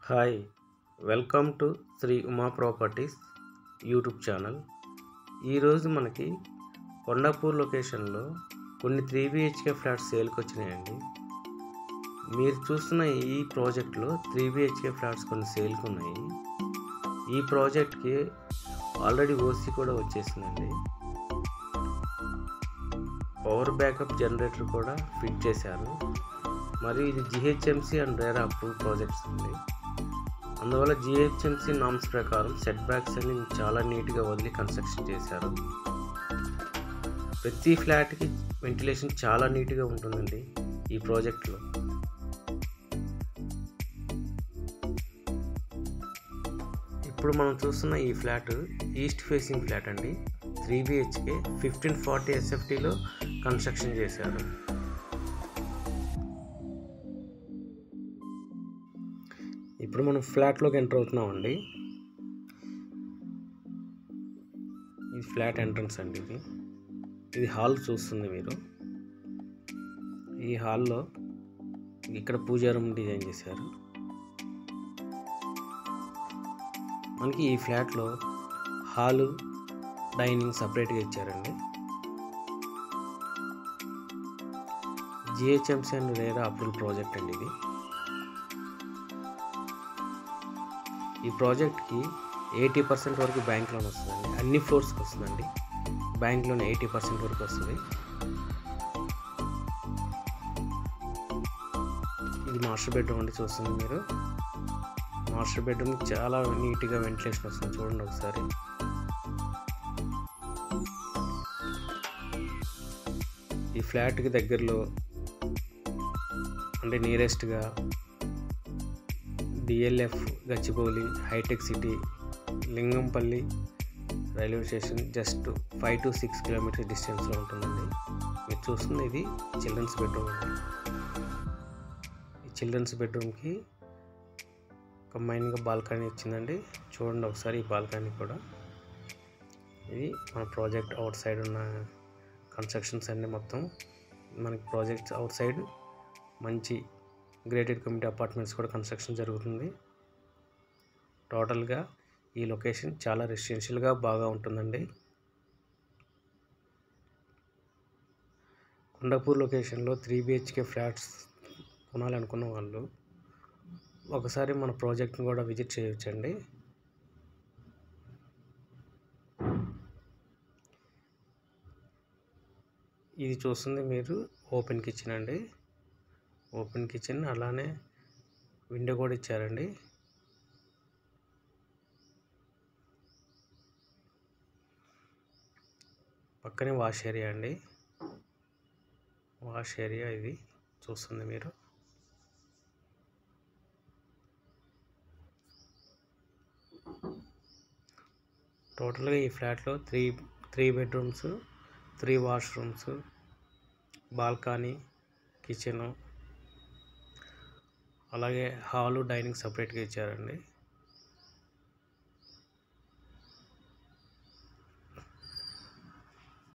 Hi welcome to Shri Uma properties YouTube channel. ఈరోజు మనకి కొండాపూర్ లొకేషన్లో కొన్ని 3BHK ఫ్లాట్స్ సేల్కి వచ్చినాయండి. మీరు చూస్తున్న ఈ ప్రాజెక్ట్లో 3BHK ఫ్లాట్స్ కొన్ని సేల్కి ఉన్నాయి. ఈ ప్రాజెక్ట్కి ఆల్రెడీ ఓసీ కూడా వచ్చేసిందండి. పవర్ బ్యాకప్ జనరేటర్ కూడా ఫిట్ చేశారు. మరియు ఇది GHMC and RERA approve projects ఉంది. అందువల్ల GHMC నామ్స్ ప్రకారం సెట్ బ్యాక్స్ అన్ని చాలా నీట్గా వదిలి కన్స్ట్రక్షన్ చేశారు. ప్రతి ఫ్లాట్కి వెంటిలేషన్ చాలా నీట్గా ఉంటుందండి ఈ ప్రాజెక్ట్లో. ఇప్పుడు మనం చూస్తున్న ఈ ఫ్లాట్ ఈస్ట్ ఫేసింగ్ ఫ్లాట్ అండి. 3BHK 1540 SFTలో కన్స్ట్రక్షన్ చేశారు. ఇప్పుడు మనం ఫ్లాట్లోకి ఎంటర్ అవుతున్నామండి. ఇది ఫ్లాట్ ఎంట్రన్స్ అండి. ఇది హాల్ చూస్తుంది మీరు. ఈ హాల్లో ఇక్కడ పూజా రూమ్ డిజైన్ చేశారు. మనకి ఈ ఫ్లాట్లో హాలు డైనింగ్ సపరేట్గా ఇచ్చారండి. GHMC and RERA approval project అండి ఇది. ఈ ప్రాజెక్ట్కి 80% వరకు బ్యాంక్ లోన్ వస్తుందండి. అన్ని ఫ్లోర్స్కి వస్తుందండి. బ్యాంక్ లోన్ 80% వరకు వస్తుంది. ఇది మాస్టర్ బెడ్రూమ్ అండి. చూస్తుంది మీరు. మాస్టర్ బెడ్రూమ్ చాలా నీట్గా వెంటిలేషన్ వస్తుంది. చూడండి ఒకసారి. ఈ ఫ్లాట్కి దగ్గరలో అంటే నియరెస్ట్గా DLF గచ్చిబౌలి, హైటెక్ City, Lingampalli railway station just 5 to 6 kilometres డిస్టెన్స్లో ఉంటుందండి. మీరు చూస్తుంది ఇది చిల్డ్రన్స్ బెడ్రూమ్ అండి. ఈ చిల్డ్రన్స్ బెడ్రూమ్కి కంబైన్గా బాల్కనీ ఇచ్చిందండి. చూడండి ఒకసారి ఈ బాల్కనీ కూడా. ఇది మన ప్రాజెక్ట్ అవుట్ సైడ్ ఉన్న కన్స్ట్రక్షన్స్ అన్నీ మొత్తం మనకి ప్రాజెక్ట్స్ అవుట్ సైడ్ మంచి గ్రేటెడ్ కమ్యూనిటీ అపార్ట్మెంట్స్ కూడా కన్స్ట్రక్షన్ జరుగుతుంది. టోటల్గా ఈ లొకేషన్ చాలా రెసిడెన్షియల్గా బాగా ఉంటుందండి. కొండాపూర్ లొకేషన్లో 3BHK ఫ్లాట్స్ కొనాలనుకున్న వాళ్ళు ఒకసారి మన ప్రాజెక్ట్ని కూడా విజిట్ చేయొచ్చండి. ఇది చూస్తుంది మీరు ఓపెన్ కిచెన్ అండి. ఓపెన్ కిచెన్ అలానే విండో కూడా ఇచ్చారండి. పక్కనే వాష్ ఏరియా అండి. వాష్ ఏరియా ఇది చూస్తుంది మీరు. టోటల్గా ఈ ఫ్లాట్లో three bedrooms, 3 washrooms, balcony, kitchen, అలాగే హాలు డైనింగ్ సపరేట్గా ఇచ్చారండి.